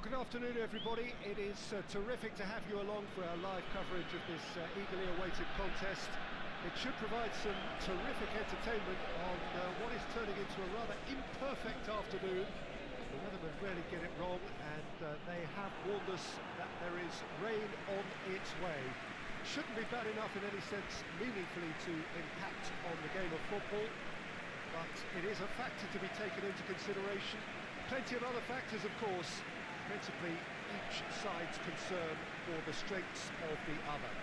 good afternoon everybody. It is terrific to have you along for our live coverage of this eagerly awaited contest. It should provide some terrific entertainment on what is turning into a rather imperfect afternoon. The weathermen rarely get it wrong, and they have warned us that there is rain on its way. Shouldn't be bad enough in any sense meaningfully to impact on the game of football, but it is a factor to be taken into consideration. Plenty of other factors, of course, principally each side's concern for the strengths of the other.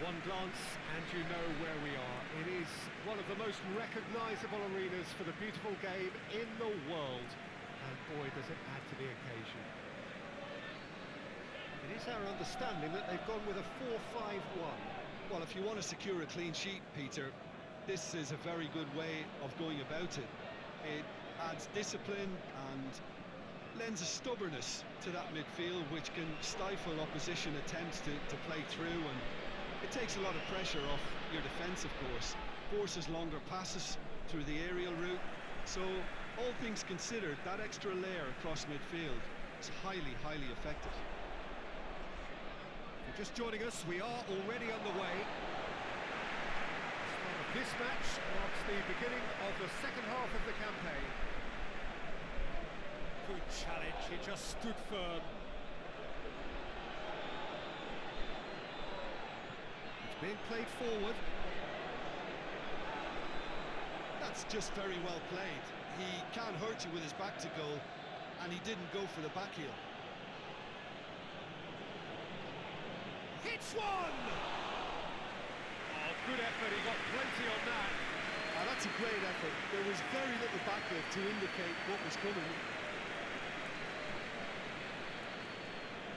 One glance and you know where we are. It is one of the most recognisable arenas for the beautiful game in the world, and boy does it add to the occasion. It is our understanding that they've gone with a 4-5-1. Well, if you want to secure a clean sheet, Peter, this is a very good way of going about it. It adds discipline and lends a stubbornness to that midfield, which can stifle opposition attempts to play through, and it takes a lot of pressure off your defence, of course. Forces longer passes through the aerial route. So, all things considered, that extra layer across midfield is highly, highly effective. If you're just joining us, we are already underway. This match marks the beginning of the second half of the campaign. Good challenge, he just stood firm. It's being played forward. That's just very well played. He can't hurt you with his back to goal, and he didn't go for the back heel. Hits one! Oh, good effort, he got plenty on that. That's a great effort. There was very little backlift to indicate what was coming.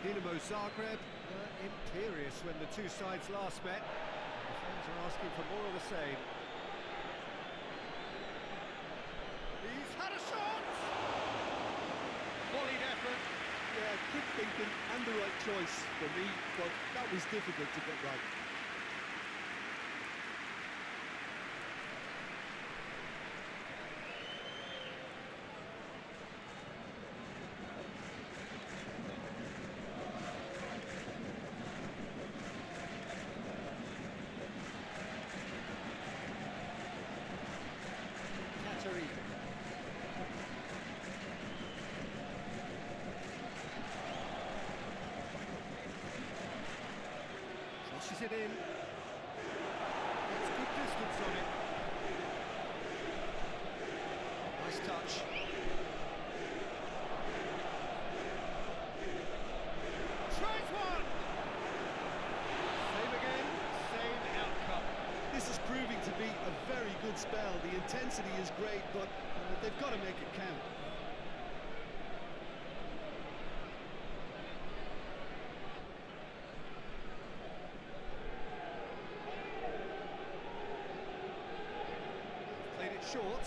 Dinamo Zagreb were imperious when the two sides last met. The fans are asking for more of the same. He's had a shot! Volleyed effort. Yeah, quick thinking and the right choice for me, but that was difficult to get right. Pushes it in. That's good distance on it. Nice touch. Tries one! Same again, same outcome. This is proving to be a very good spell. The intensity is great, but they've got to make it count. Played it short.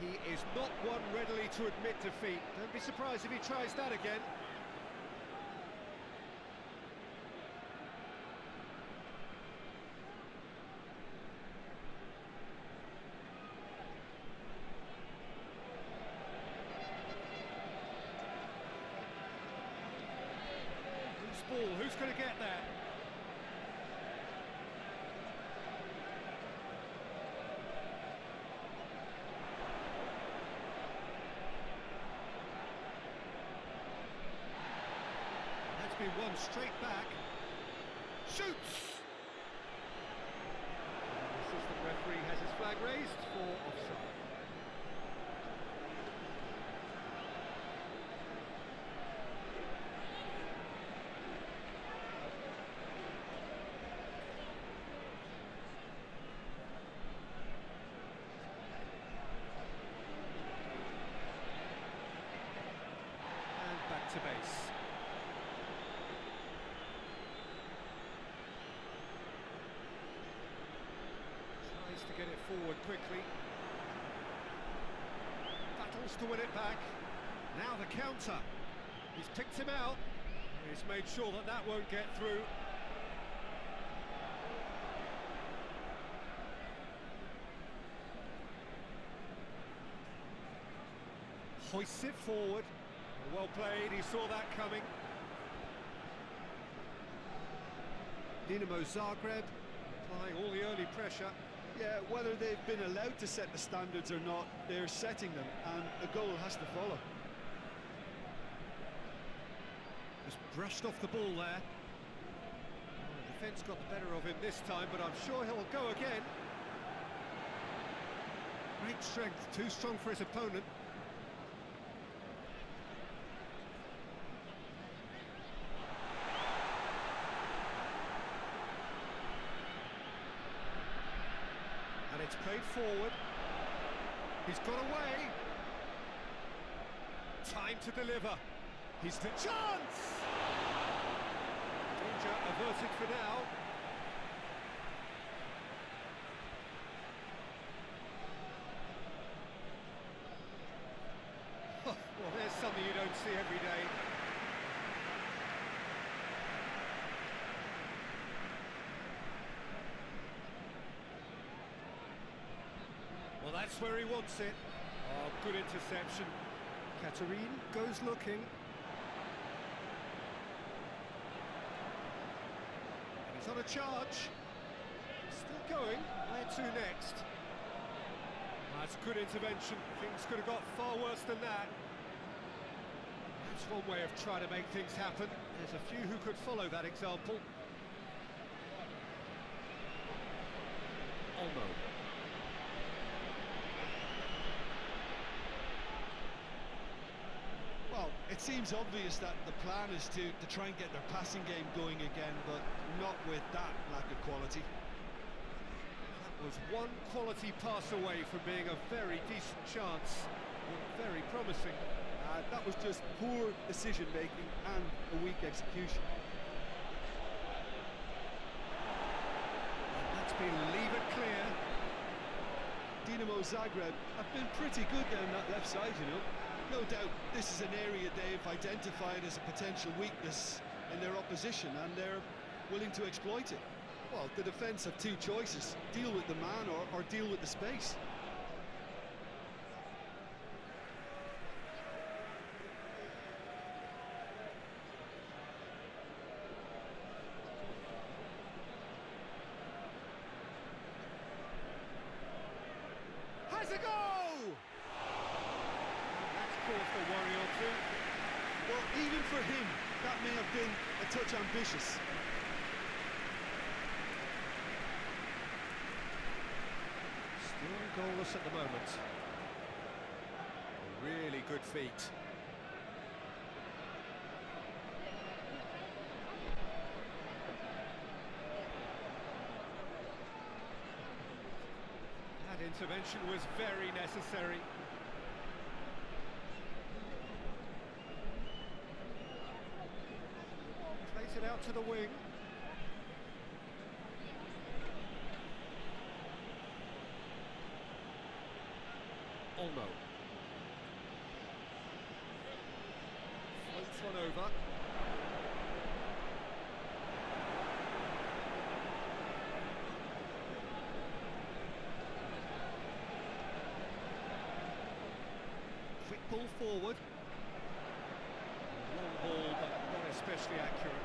He is not one readily to admit defeat. Don't be surprised if he tries that again. Ball, who's going to get that? That's been won straight back. Shoots! The assistant referee has his flag raised for offside. To base. Tries to get it forward quickly. Battles to win it back. Now the counter. He's picked him out. He's made sure that that won't get through. hoists it forward. Well played, he saw that coming. Dinamo Zagreb applying all the early pressure. Yeah, whether they've been allowed to set the standards or not, they're setting them, and a goal has to follow. Just brushed off the ball there. Oh, the defence got the better of him this time, but I'm sure he'll go again. Great strength, too strong for his opponent. And it's played forward. He's got away. Time to deliver. He's the chance! Danger averted for now. Well, there's something you don't see every day. Well, that's where he wants it. Oh, good interception. Katarine goes looking. And he's on a charge. Still going. Where to next? That's good intervention. Things could have got far worse than that. That's one way of trying to make things happen. There's a few who could follow that example. Olmo. Well, it seems obvious that the plan is to try and get their passing game going again, but not with that lack of quality. That was one quality pass away from being a very decent chance. Looked very promising. That was just poor decision-making and a weak execution. And that's been leave it clear. Dinamo Zagreb have been pretty good down that left side, you know. No doubt this is an area they've identified as a potential weakness in their opposition, and they're willing to exploit it. Well, the defence have two choices: deal with the man or deal with the space. Has a go! That's caused a worry or two. Well, even for him, that may have been a touch ambitious. Still goalless at the moment. Really good feet. That intervention was very necessary. Plays it out to the wing. Olmo. Floats one over. Quick ball forward. Long ball, but not especially accurate.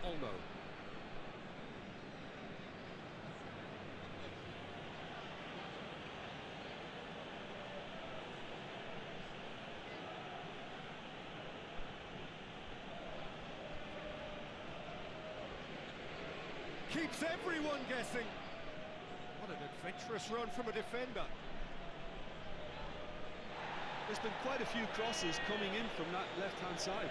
Olmo. Keeps everyone guessing. What an adventurous run from a defender. There's been quite a few crosses coming in from that left-hand side.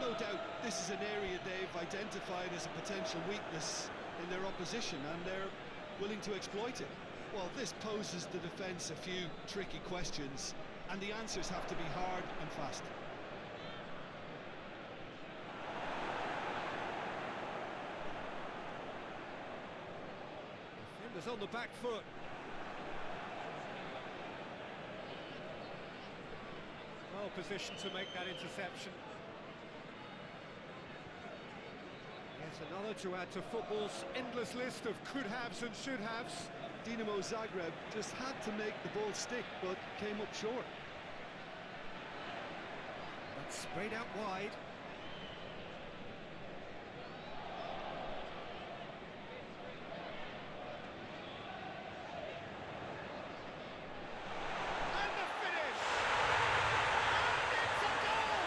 No doubt this is an area they've identified as a potential weakness in their opposition, and they're willing to exploit it. Well, this poses the defence a few tricky questions, and the answers have to be hard and fast. Defenders on the back foot. Well positioned to make that interception. Yes, It's another to add to football's endless list of could-haves and should-haves. Dinamo Zagreb just had to make the ball stick, but came up short. That's sprayed out wide. And the finish! And it's a goal!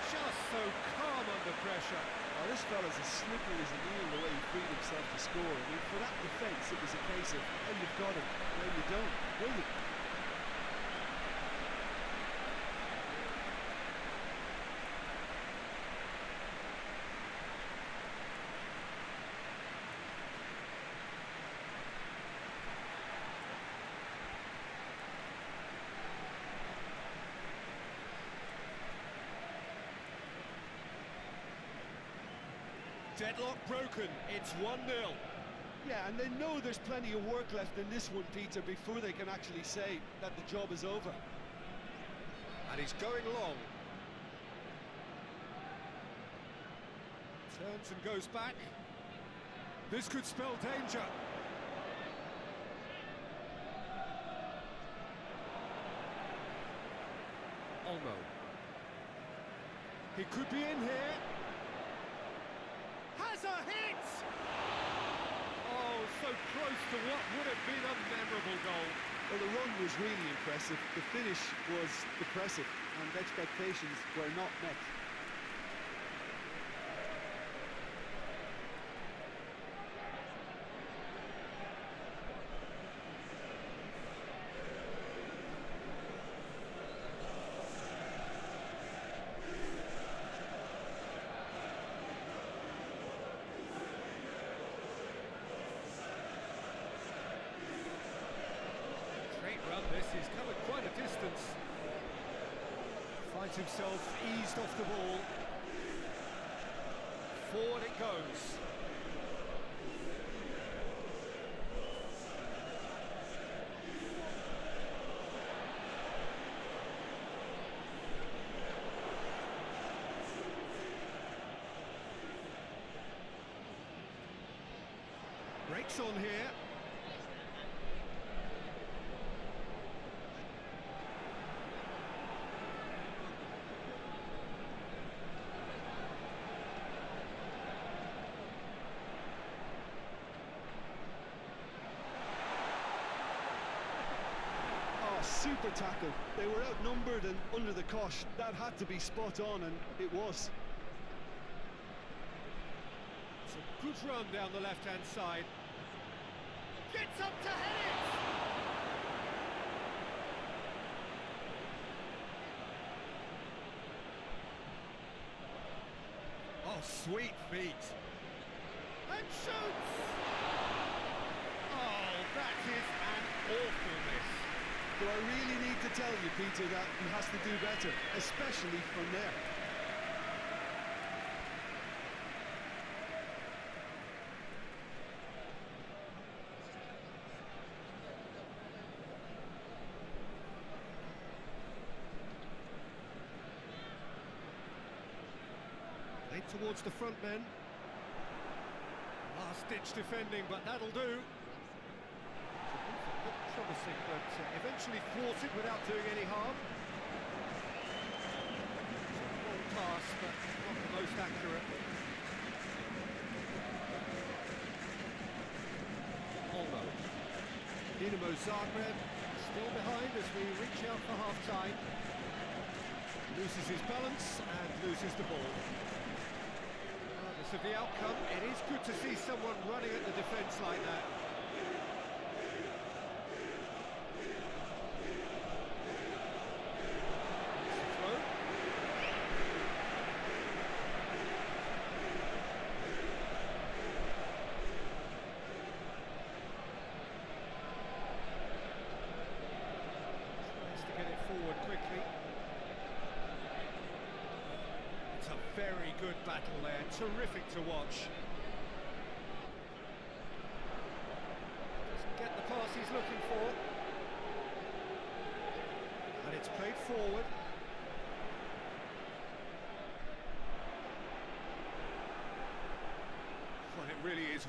Just so calm under pressure. Oh, this fella's as slippery as an eel the way he freed himself to score. I mean, for that defence, it was a case of, when you've got him, when you don't. Brilliant. Deadlock broken, it's 1-0. Yeah, and they know there's plenty of work left in this one, Peter, before they can actually say that the job is over. And he's going long. Turns and goes back. This could spell danger. Olmo. He could be in here. Has a hit! Oh, so close to what would have been a memorable goal. Well, the run was really impressive, the finish was depressive, and expectations were not met. This is covered quite a distance. Finds himself eased off the ball. Forward it goes. Breaks on here. Super tackle. They were outnumbered and under the cosh. That had to be spot on, and it was. It's a good run down the left-hand side. Gets up to head it! Oh, sweet feet. And shoots! Oh, that is an awful miss. Do I really need to tell you, Peter, that he has to do better, especially from there? Played towards the front men. Last-ditch defending, but that'll do. Promising, but eventually thwarted without doing any harm. It's a long pass, but not the most accurate. Olmo. Dinamo Zagreb still behind as we reach out for half-time. Loses his balance and loses the ball. Regardless of the outcome, it is good to see someone running at the defence like that. Forward quickly. It's a very good battle there, terrific to watch. Doesn't get the pass he's looking for. And it's played forward.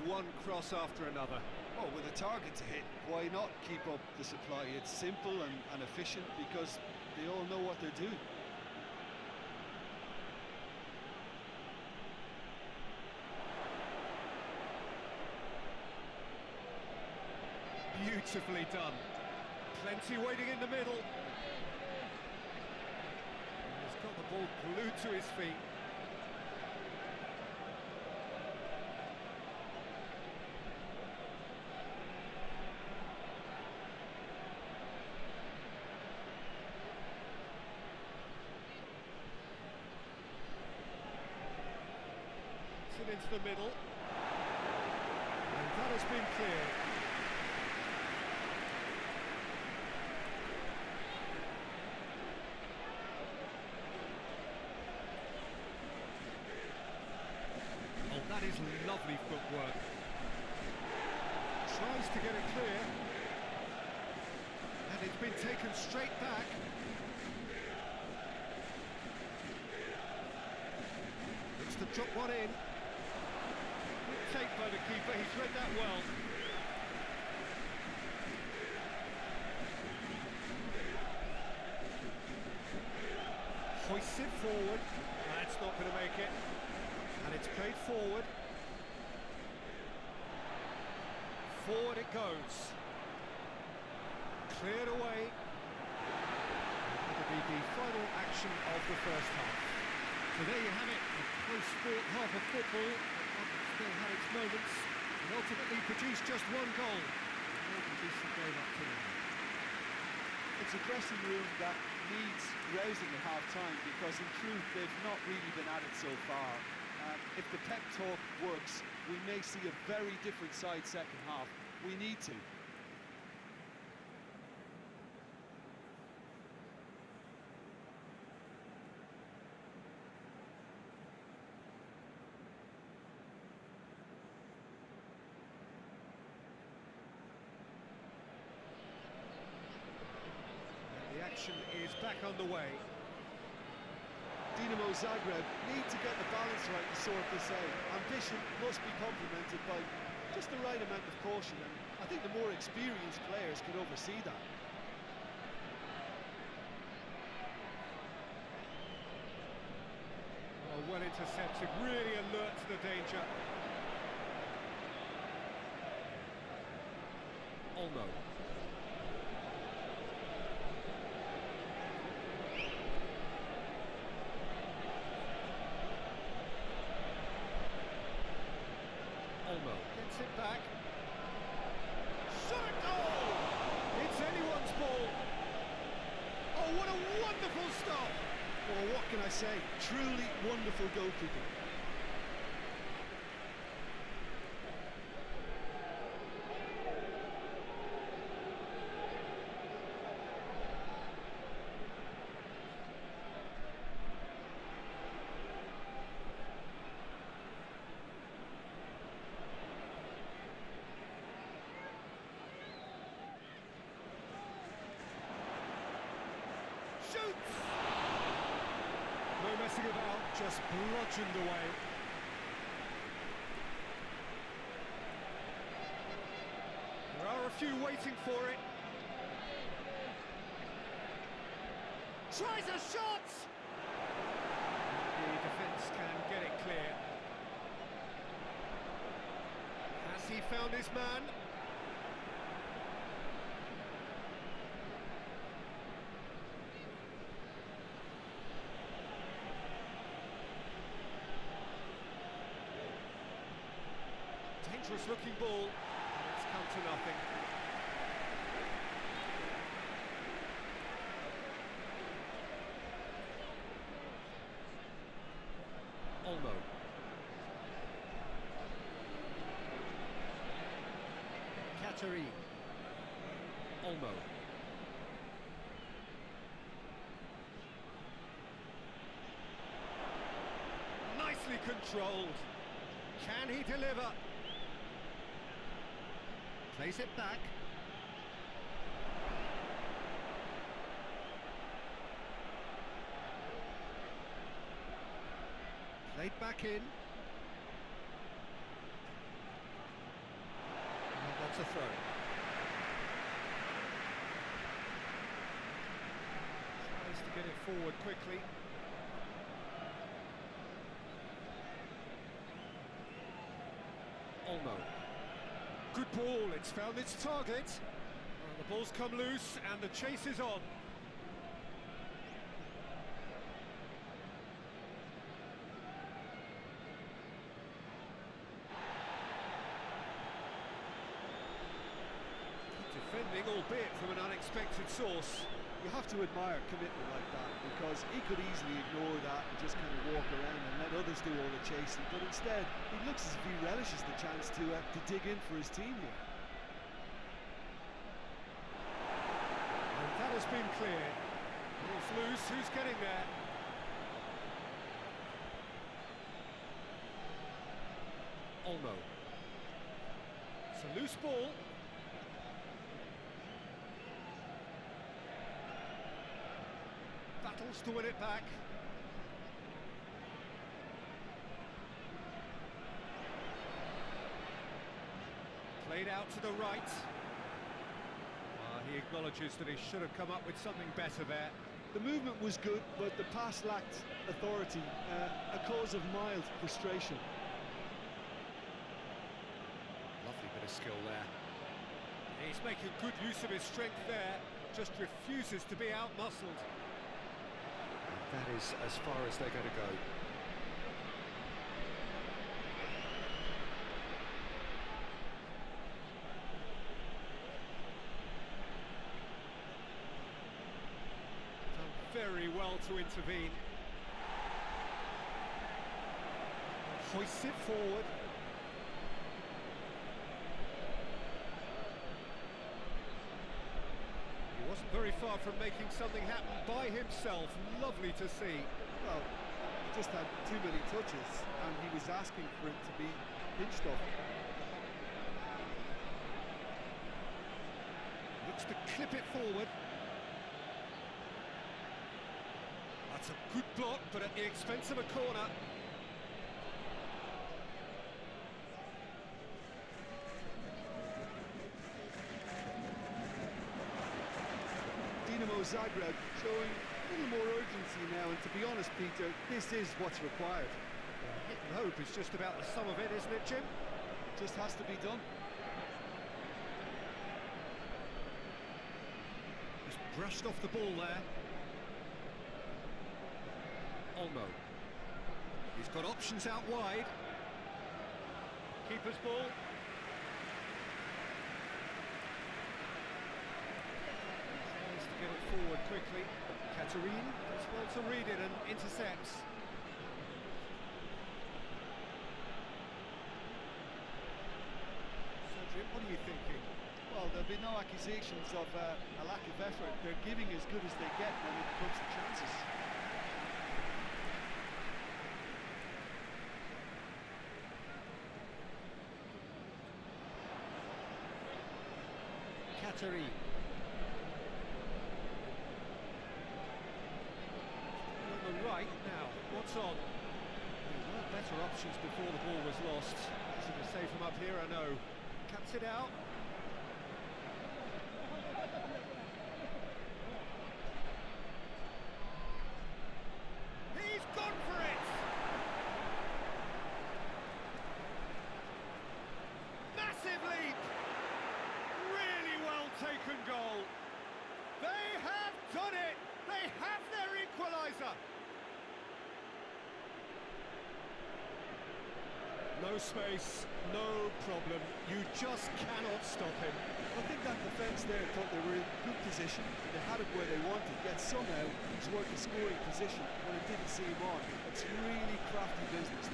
one cross after another. Oh, with a target to hit, why not keep up the supply? It's simple and efficient because they all know what they're doing. Beautifully done. Plenty waiting in the middle. He's got the ball glued to his feet. Into the middle, and that has been cleared. Oh, that is lovely footwork. Tries to get it clear, and it's been taken straight back. Looks to drop one in. Take by the keeper, he's read that well. Hoists it forward, that's not going to make it. And it's played forward. Forward it goes. Cleared away. That'll be the final action of the first half. So there you have it, a close-fought half of football. Still had its moments, and ultimately produced just one goal. A decent game up to now. It's a dressing room that needs rousing at half-time because in truth they've not really been at it so far. If the pep talk works, we may see a very different side second half. We need to. The action is back underway. Dinamo Zagreb need to get the balance right to sort this out. Ambition must be complemented by just the right amount of caution, and I think the more experienced players can oversee that. Oh, well intercepted, really alert to the danger. Olmo. Olmo gets it back. Shot a goal! It's anyone's ball. Oh, what a wonderful stop! Oh, what can I say? Truly wonderful goalkeeping. Shoots! No messing about, just bludgeoned away. There are a few waiting for it. Tries a shot! The defence can get it clear. Has he found his man? Dangerous looking ball, and it's come to nothing. Olmo. Kateri. Olmo. Nicely controlled. Can he deliver? Plays it back. Played back in. a throw. Tries to get it forward quickly. Olmo. Good ball, it's found its target. Well, the ball's come loose and the chase is on. Defending, albeit from an unexpected source. You have to admire commitment like that, because he could easily ignore that and just kind of walk around and let others do all the chasing, but instead he looks as if he relishes the chance to dig in for his team here. And that has been cleared. Ball's loose, who's getting there? Olmo. It's a loose ball. Battles to win it back. Played out to the right. He acknowledges that he should have come up with something better there. The movement was good, but the pass lacked authority, a cause of mild frustration. Lovely bit of skill there. He's making good use of his strength there, just refuses to be out-muscled. That is as far as they're going to go. Done very well to intervene. Hoists it forward. Wasn't very far from making something happen by himself. Lovely to see. Well, he just had too many touches and he was asking for it to be pinched off. Looks to clip it forward. That's a good block, but at the expense of a corner. Dinamo Zagreb showing a little more urgency now, and to be honest, Peter, this is what's required. Hit and hope is just about the sum of it, isn't it, Jim? Just has to be done. He's brushed off the ball there. Olmo. He's got options out wide. Keeper's ball. Get it forward quickly. Katerine does well to read it and intercepts. So Jim, what are you thinking? Well, there'll be no accusations of a lack of effort. They're giving as good as they get when it comes to chances. Katerine. Right now, what's on? There were better options before the ball was lost. Easy to say from up here, I know. Cuts it out. He's gone for it! Massive leap! Really well taken goal. They have done it! They have their equaliser! No space, no problem. You just cannot stop him. I think that defence there thought they were in good position. They had it where they wanted, yet somehow he's worked the scoring position when it didn't seem on. It's really crafty business.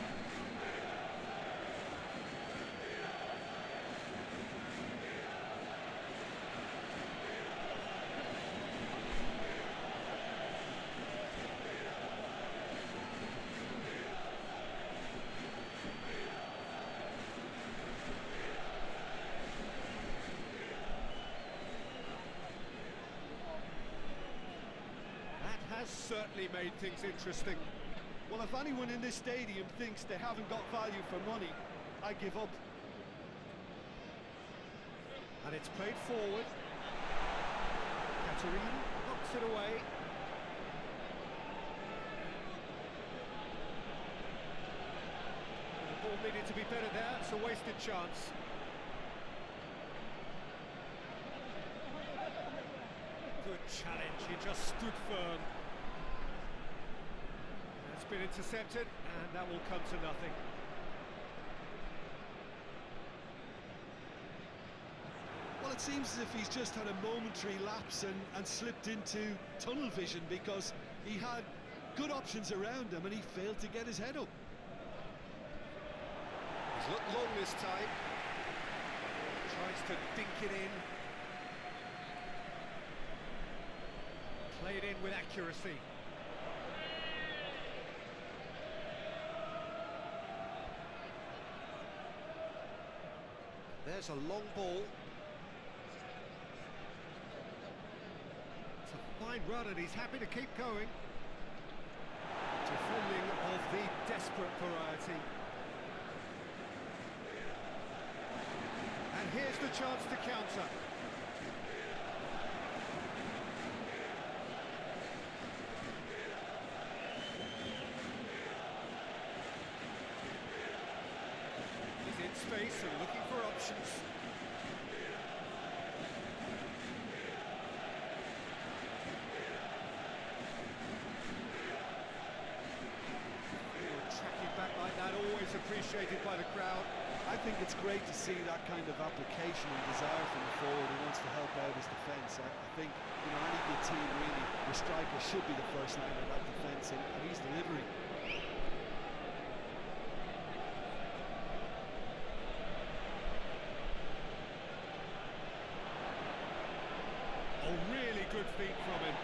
Certainly made things interesting. Well, if anyone in this stadium thinks they haven't got value for money, I give up. And it's played forward. Katerine knocks it away. The ball needed to be better there, it's a wasted chance. Good challenge, he just stood firm. It's been intercepted, and that will come to nothing. Well, it seems as if he's just had a momentary lapse and slipped into tunnel vision, because he had good options around him and he failed to get his head up. He's looked long this time. Tries to dink it in. Played in with accuracy. There's a long ball. It's a fine run and he's happy to keep going. Defending of the desperate variety. And here's the chance to counter. He's in space and looking for options. Tracking back like that, always appreciated by the crowd. I think it's great to see that kind of application and desire from the forward who wants to help out his defence. I think, you know, any good team really, the striker should be the first line of that defence, and he's delivering. Oh, really good feet from him.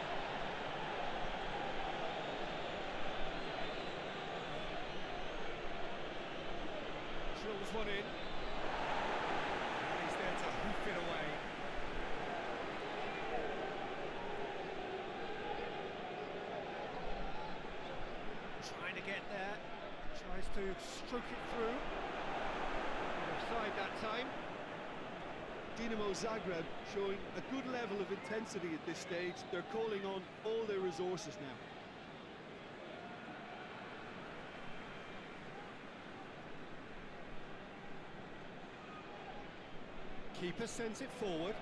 Drills one in. And he's there to hoof it away. Trying to get there. Tries to stroke it through. Offside that time. Dinamo Zagreb showing a good level of intensity at this stage. They're calling on all their resources now. Keeper sends it forward.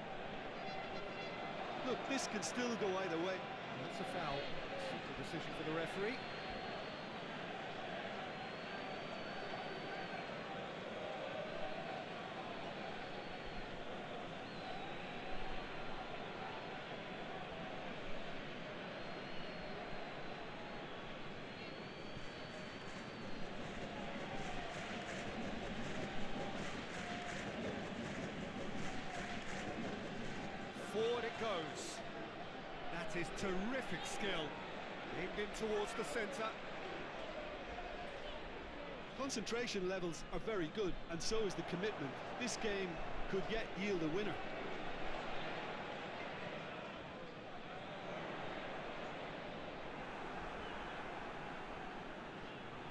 Look, this can still go either way. That's a foul. Simple decision for the referee. Forward it goes. That is terrific skill. Aimed in towards the centre. Concentration levels are very good, and so is the commitment. This game could yet yield a winner.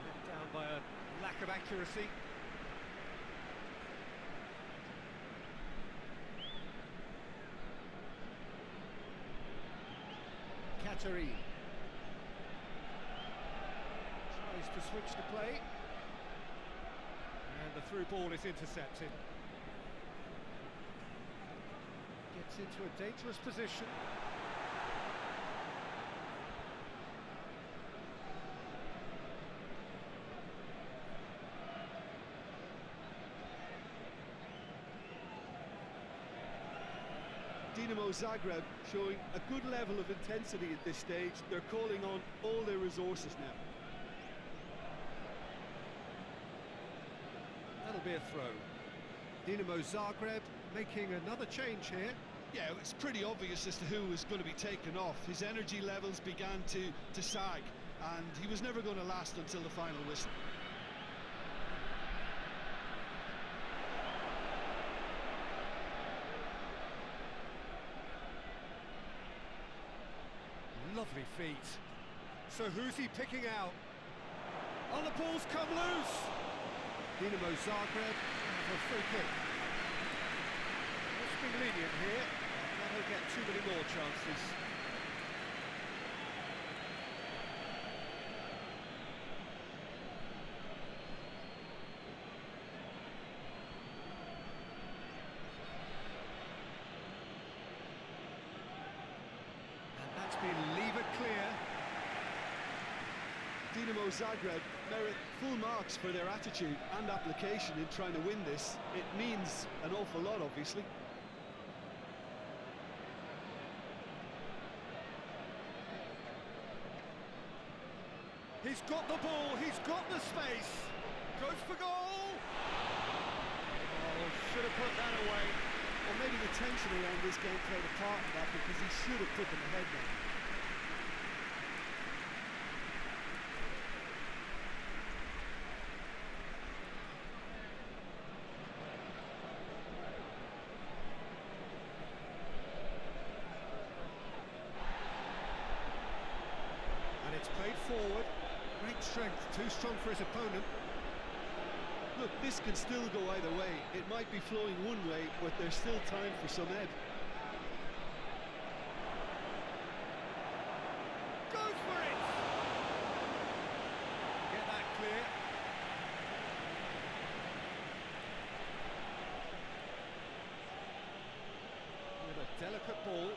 Let down by a lack of accuracy. Katerine tries to switch the play, and the through ball is intercepted. Gets into a dangerous position. Dinamo Zagreb showing a good level of intensity at this stage. They're calling on all their resources now. That'll be a throw. Dinamo Zagreb making another change here. Yeah, it's pretty obvious as to who was going to be taken off. His energy levels began to sag, and he was never going to last until the final whistle. Lovely feet. So who's he picking out? Oh, the ball's come loose! Dinamo Zagreb have a free kick. It's being lenient here. Now he'll get too many more chances. And that's been levered clear. Dinamo Zagreb merit full marks for their attitude and application in trying to win this. It means an awful lot, obviously. He's got the ball, he's got the space. Goes for goal! Oh, should have put that away. Or maybe the tension around this game played a part in that, because he should have put them ahead now. And it's played forward. Great strength, too strong for his opponent. Look, this can still go either way. It might be flowing one way, but there's still time for some ebb. Goes for it! Get that clear. With a delicate ball.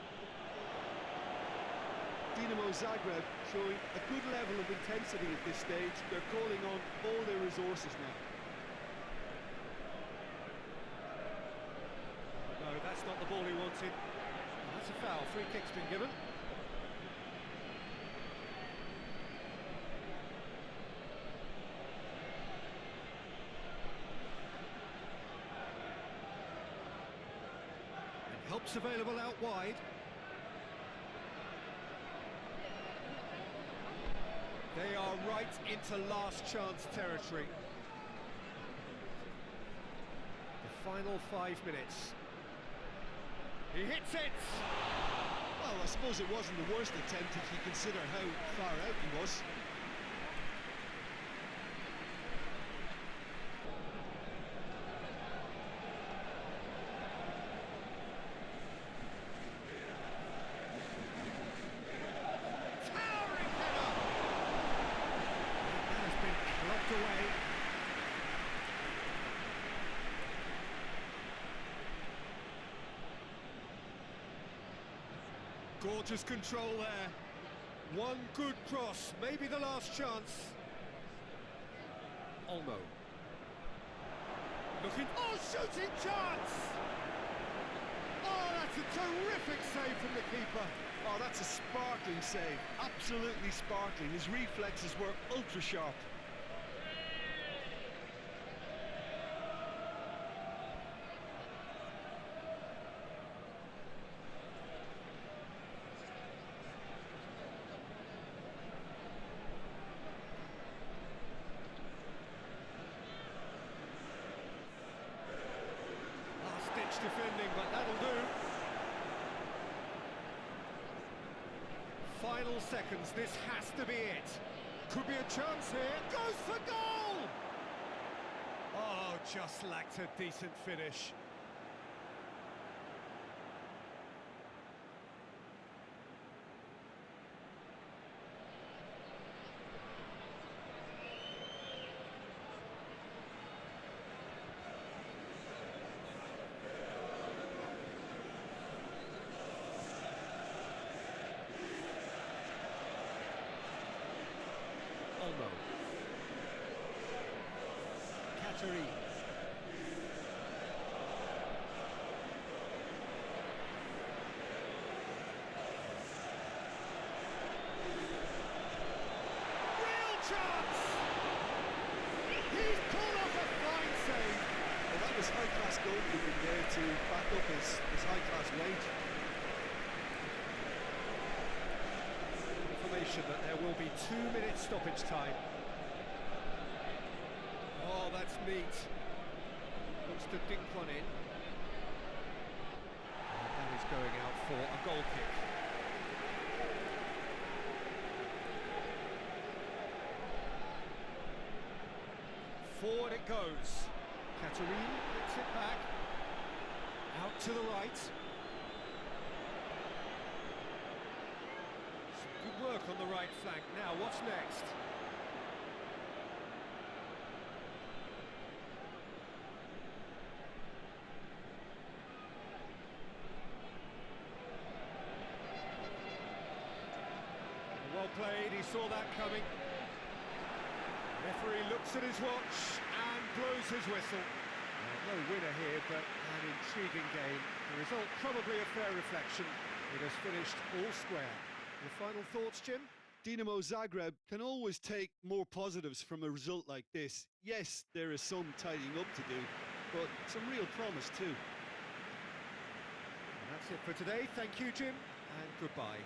Dinamo Zagreb showing a good level of intensity at this stage. They're calling on all their resources now. No, that's not the ball he wanted. That's a foul. Free kick's been given. And help's available out wide. They are right into last chance territory. The final 5 minutes. He hits it! Well, I suppose it wasn't the worst attempt if you consider how far out he was. Towering header! That has been clubbed away. Gorgeous control there. One good cross, maybe the last chance. Olmo. Looking, oh, shooting chance! Oh, that's a terrific save from the keeper. Oh, that's a sparkling save. Absolutely sparkling. His reflexes were ultra sharp. Defending, but that'll do. Final seconds, this has to be it. Could be a chance here. Goes for goal! Oh, just lacked a decent finish. Olmo. Cattery. Real chance! He's pulled off a fine save. Well, that was high-class goalkeeping there to back up his high-class wage. That there will be 2 minutes stoppage time. Oh, that's neat. Looks to dink one in. And that is going out for a goal kick. Forward it goes. Katerine gets it back. Out to the right. Some good work on the right flank. Now, what's next? Well played, he saw that coming. Referee looks at his watch and blows his whistle. No winner here, but an intriguing game. The result probably a fair reflection. It has finished all square. Your final thoughts, Jim? Dinamo Zagreb can always take more positives from a result like this. Yes, there is some tidying up to do, but some real promise too. And that's it for today. Thank you, Jim, and goodbye.